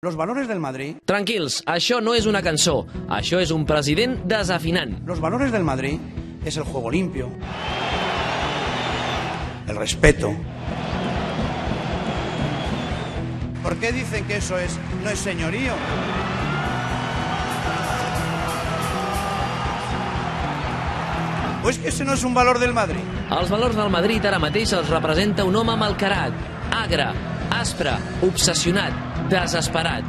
Los valores del Madrid. Tranquils, això no és una cançó, això és un president desafinant. Los valores del Madrid es el juego limpio, el respeto. ¿Por qué dicen que eso no es señorío? Pues que ese no es un valor del Madrid. Els valors del Madrid ara mateix els representa un home malcarat, agre, aspre, obsessionat, desesperat.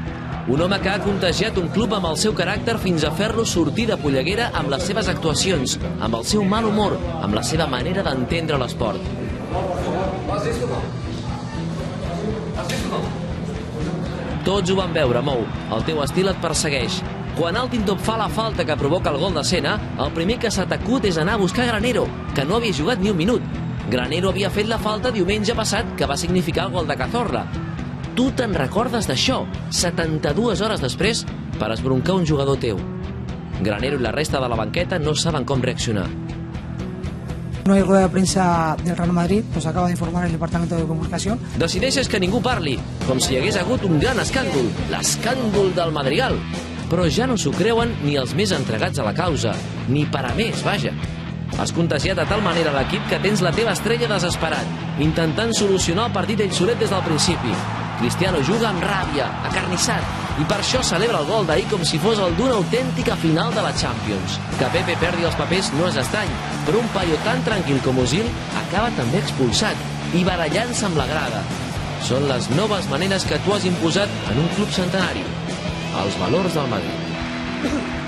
Un home que ha contagiat un club amb el seu caràcter fins a fer-lo sortir de polleguera amb les seves actuacions, amb el seu mal humor, amb la seva manera d'entendre l'esport. Tots ho van veure, Mou. El teu estil et persegueix. Quan Altintop fa la falta que provoca el gol de Sena, el primer que se t'acut és anar a buscar Granero, que no havia jugat ni un minut. Granero havia fet la falta diumenge passat, que va significar el gol de Cazorla. Tu te'n recordes d'això, 72 hores després, per esbroncar un jugador teu. Granero i la resta de la banqueta no saben com reaccionar. No hay rueda de prensa del Real Madrid, pues acaba de informar el Departamento de Comunicación. Decideixes que ningú parli, com si hi hagués hagut un gran escàndol, l'escàndol del Madrigal. Però ja no s'ho creuen ni els més entregats a la causa, ni per a més, vaja. Has contagiat de tal manera l'equip que tens la teva estrella desesperat, intentant solucionar el partit ell solet des del principi. Cristiano juga amb ràbia, acarnissat, i per això celebra el gol d'ahir com si fos el d'una autèntica final de la Champions. Que Pepe perdi els papers no és estrany, però un paio tan tranquil com Ozil acaba també expulsat i barallant-se amb la grada. Són les noves maneres que tu has imposat en un club centenari. Els valors del Madrid.